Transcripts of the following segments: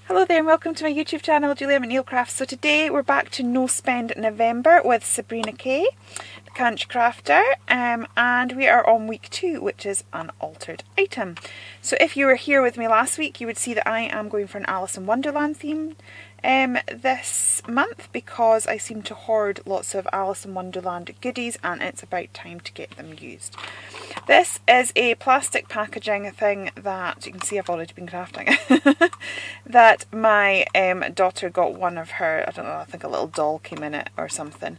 Hello there and welcome to my YouTube channel, Julia McNeill Crafts. So today we're back to No Spend November with Sabrina Kaye, the Country Crafter, and we are on week 2, which is an altered item. So if you were here with me last week, you would see that I am going for an Alice in Wonderland theme this month because I seem to hoard lots of Alice in Wonderland goodies and it's about time to get them used. This is a plastic packaging thing that you can see I've already been crafting that my daughter got one of her, I don't know, I think a little doll came in it or something.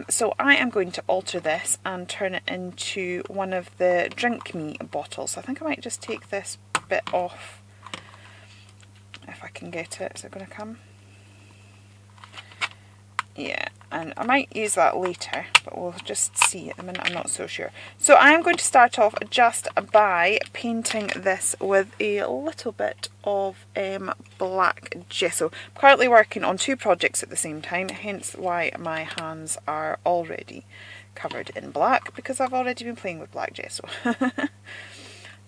So I am going to alter this and turn it into one of the drink me bottles. So I think I might just take this bit off if I can get it. Is it going to come? Yeah, and I might use that later, but we'll just see. At the minute I'm not so sure. So I'm going to start off just by painting this with a little bit of black gesso. I'm currently working on 2 projects at the same time, hence why my hands are already covered in black, because I've already been playing with black gesso.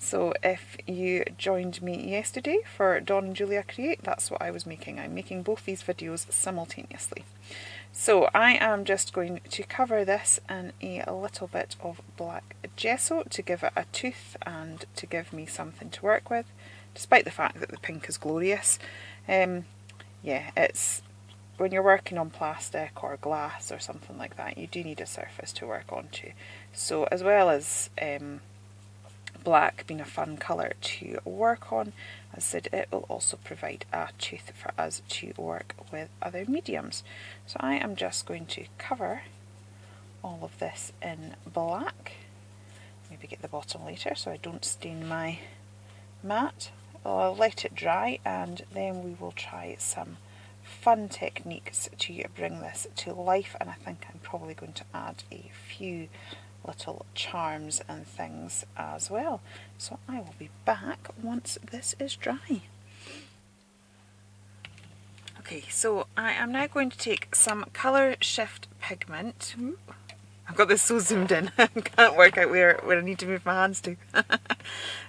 So if you joined me yesterday for Dawn and Julia Create, that's what I was making. I'm making both these videos simultaneously. So I am just going to cover this in a little bit of black gesso to give it a tooth and to give me something to work with, despite the fact that the pink is glorious. Yeah, it's when you're working on plastic or glass or something like that, you do need a surface to work onto. So as well as black being a fun colour to work on, as I said, it will also provide a tooth for us to work with other mediums. So I am just going to cover all of this in black, maybe get the bottom later so I don't stain my mat. I'll let it dry and then we will try some fun techniques to bring this to life, and I think I'm probably going to add a few little charms and things as well. So I will be back once this is dry. Okay, so I am now going to take some Colour Shift pigment. I've got this so zoomed in, I can't work out where I need to move my hands to.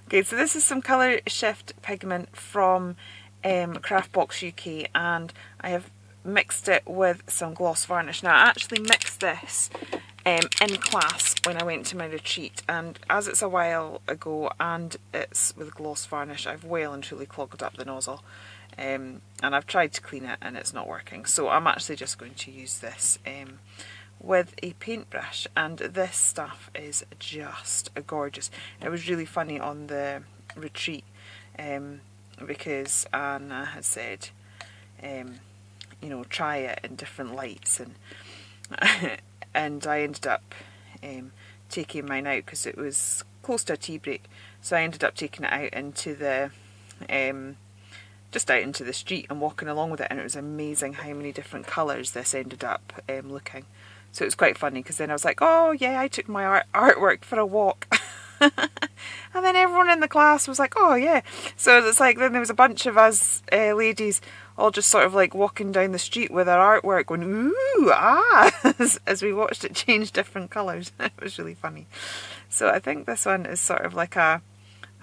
Okay, so this is some Colour Shift pigment from Craftbox UK, and I have mixed it with some gloss varnish. Now I actually mixed this in class when I went to my retreat, and as it's a while ago and it's with gloss varnish, I've well and truly clogged up the nozzle, and I've tried to clean it and it's not working. So I'm actually just going to use this with a paintbrush, and this stuff is just gorgeous. It was really funny on the retreat because Anna had said, you know, try it in different lights, and and I ended up taking mine out because it was close to a tea break, so I ended up taking it out into the just out into the street and walking along with it, and it was amazing how many different colours this ended up looking. So it was quite funny because then I was like, oh yeah, I took my artwork for a walk. And then everyone in the class was like, oh yeah. So it's like, then there was a bunch of us ladies all just sort of like walking down the street with our artwork going, ooh, ah, as we watched it change different colours. It was really funny. So I think this one is sort of like a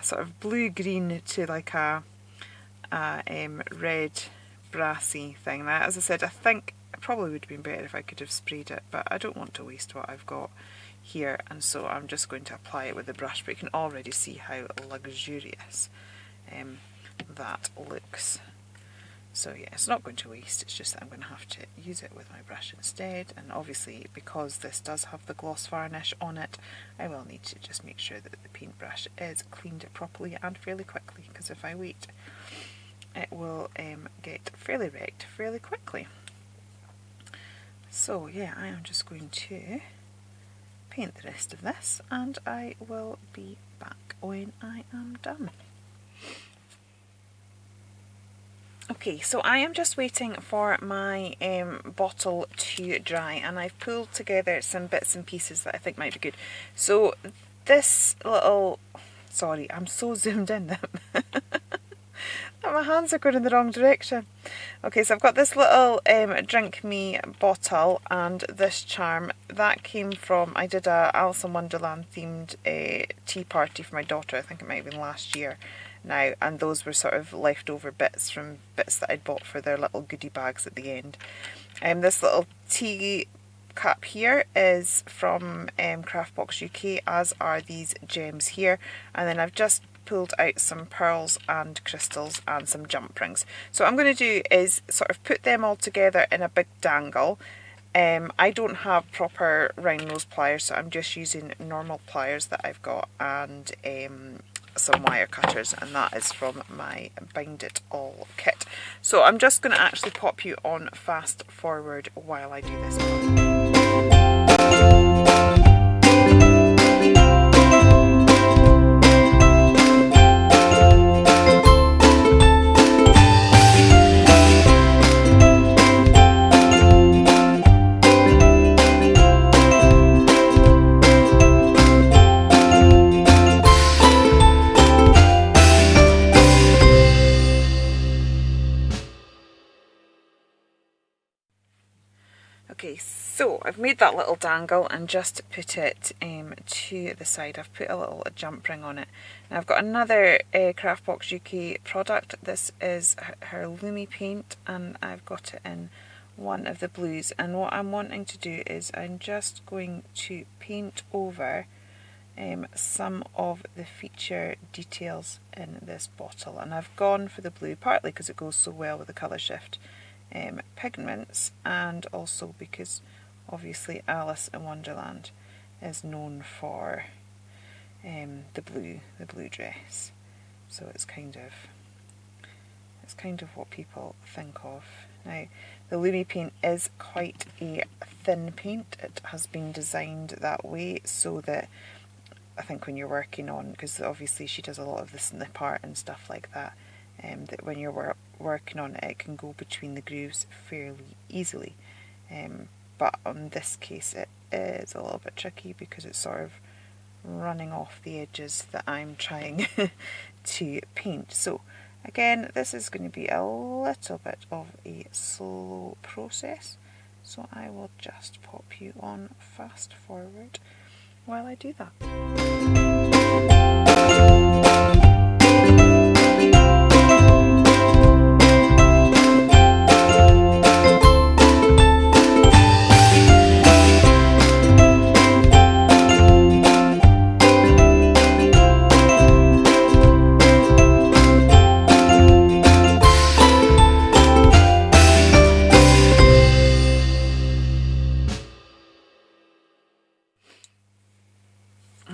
sort of blue-green to like a red brassy thing. Now, as I said, I think it probably would have been better if I could have sprayed it, but I don't want to waste what I've got here, and so I'm just going to apply it with the brush, but you can already see how luxurious that looks. So yeah, it's not going to waste, it's just that I'm going to have to use it with my brush instead, and obviously because this does have the gloss varnish on it, I will need to just make sure that the paintbrush is cleaned properly and fairly quickly, because if I wait it will get fairly wrecked fairly quickly. So yeah, I am just going to paint the rest of this and I will be back when I am done. Okay, so I am just waiting for my bottle to dry, and I've pulled together some bits and pieces that I think might be good. So this little, sorry, I'm so zoomed in that my hands are going in the wrong direction. Okay, so I've got this little Drink Me bottle and this charm. That came from, I did a Alice in Wonderland themed tea party for my daughter, I think it might have been last year. now, and those were sort of leftover bits from bits that I'd bought for their little goodie bags at the end. This little tea cup here is from Craftbox UK, as are these gems here, and then I've just pulled out some pearls and crystals and some jump rings. So what I'm going to do is sort of put them all together in a big dangle. I don't have proper round nose pliers, so I'm just using normal pliers that I've got, and some wire cutters, and that is from my Bind It All kit. So I'm just going to actually pop you on fast forward while I do this one. Okay, so I've made that little dangle and just put it to the side. I've put a little jump ring on it. Now I've got another Craftbox UK product. This is her Lumi paint, and I've got it in one of the blues. And what I'm wanting to do is I'm just going to paint over some of the feature details in this bottle. And I've gone for the blue partly because it goes so well with the colour shift pigments, and also because obviously Alice in Wonderland is known for the blue dress, so it's kind of what people think of. Now the Lumi paint is quite a thin paint. It has been designed that way so that I think when you're working on, because obviously she does a lot of the snip art and stuff like that, that when you're working on it, it can go between the grooves fairly easily. But on this case it is a little bit tricky because it's sort of running off the edges that I'm trying to paint. So again, this is going to be a little bit of a slow process, so I will just pop you on fast forward while I do that.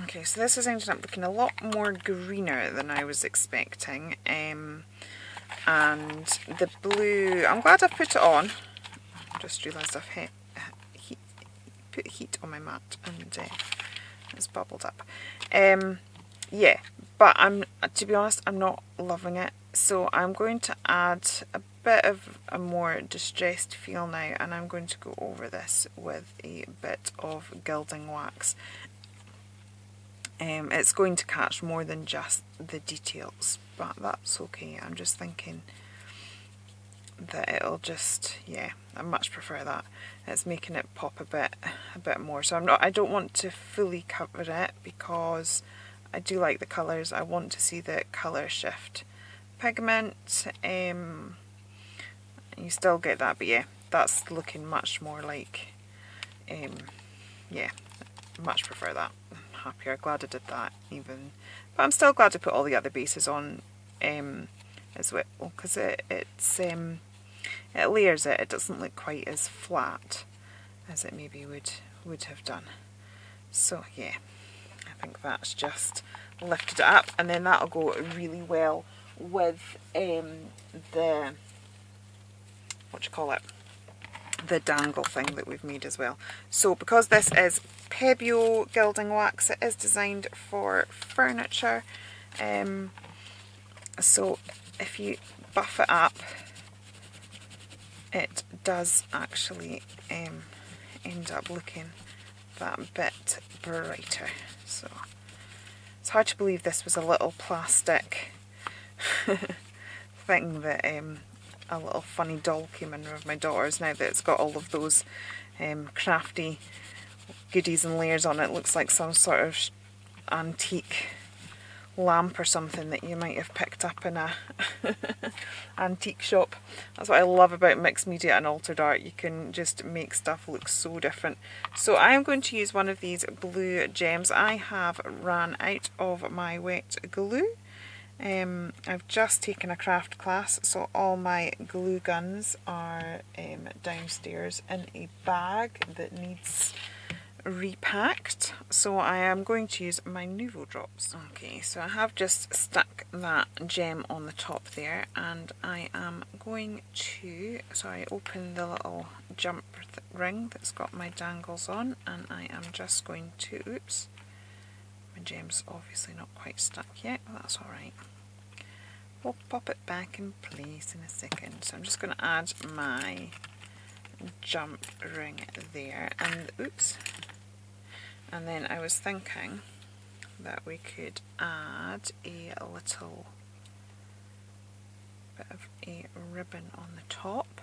Okay, so this has ended up looking a lot more greener than I was expecting, and the blue, I'm glad I've put it on. I just realised I've put heat on my mat and it's bubbled up. Yeah, but to be honest, I'm not loving it, so I'm going to add a bit of a more distressed feel now, and I'm going to go over this with a bit of gilding wax. It's going to catch more than just the details, but that's okay. I'm just thinking that it'll just, yeah, I much prefer that. It's making it pop a bit more. So I don't want to fully cover it because I do like the colours. I want to see the colour shift pigment. You still get that, but yeah, that's looking much more like, yeah, much prefer that. Happier, glad I did that even, but I'm still glad to put all the other bases on as well, because it layers it. It doesn't look quite as flat as it maybe would have done. So yeah, I think that's just lifted it up, and then that'll go really well with the, what you call it, the dangle thing that we've made as well. So because this is Pebeo gilding wax, it is designed for furniture, so if you buff it up, it does actually end up looking that bit brighter. So it's hard to believe this was a little plastic thing that a little funny doll came in with my daughter's. Now that it's got all of those crafty goodies and layers on it, looks like some sort of antique lamp or something that you might have picked up in a antique shop. That's what I love about mixed media and altered art. You can just make stuff look so different. So I am going to use one of these blue gems. I have ran out of my wet glue. I've just taken a craft class, so all my glue guns are downstairs in a bag that needs repacked. So I am going to use my Nuvo drops. Okay, so I have just stuck that gem on the top there, and I am going to, so I open the little jump ring that's got my dangles on, and I am just going to, oops, my gem's obviously not quite stuck yet, but that's alright. We'll pop it back in place in a second. So I'm just going to add my jump ring there, and oops, and then I was thinking that we could add a little bit of a ribbon on the top.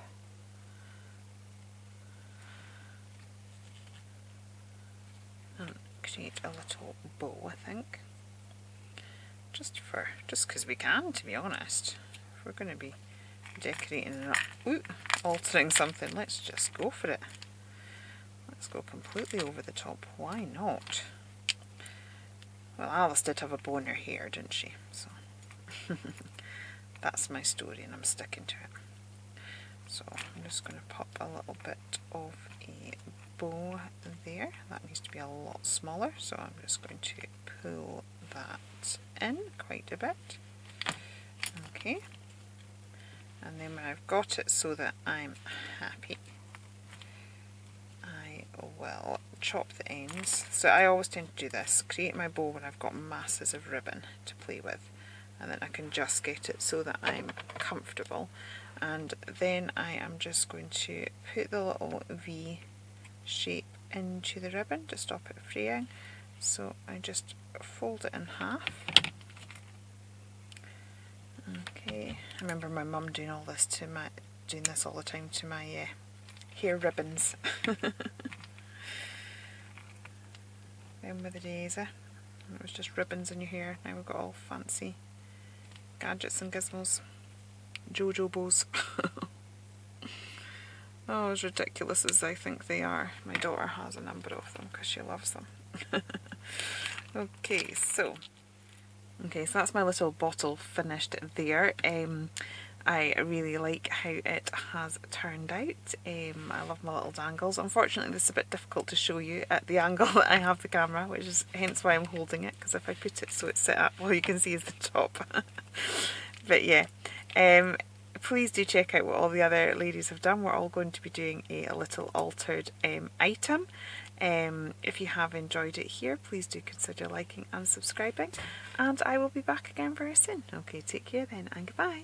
And create a little bow, I think. Just because we can, to be honest. If we're going to be decorating and altering something, let's just go for it. Let's go completely over the top. Why not? Well, Alice did have a bow in her hair, didn't she? So that's my story, and I'm sticking to it. So I'm just going to pop a little bit of a bow there. That needs to be a lot smaller, so I'm just going to pull that in quite a bit. Okay, and then when I've got it so that I'm happy, I will chop the ends. So I always tend to do this, create my bow when I've got masses of ribbon to play with, and then I can just get it so that I'm comfortable. And then I am just going to put the little V shape into the ribbon to stop it fraying. So I just fold it in half. Okay, I remember my mum doing all this doing this all the time to my hair ribbons. Them were the days, eh? It was just ribbons in your hair. Now we've got all fancy gadgets and gizmos. Jojo bows. Oh, as ridiculous as I think they are, my daughter has a number of them because she loves them. Okay, so that's my little bottle finished there. I really like how it has turned out. I love my little dangles. Unfortunately, this is a bit difficult to show you at the angle that I have the camera, which is hence why I'm holding it, because if I put it so it's set up, all you can see is the top. But yeah, please do check out what all the other ladies have done. We're all going to be doing a little altered item. If you have enjoyed it here, please do consider liking and subscribing, and I will be back again very soon. Okay, take care then, and goodbye.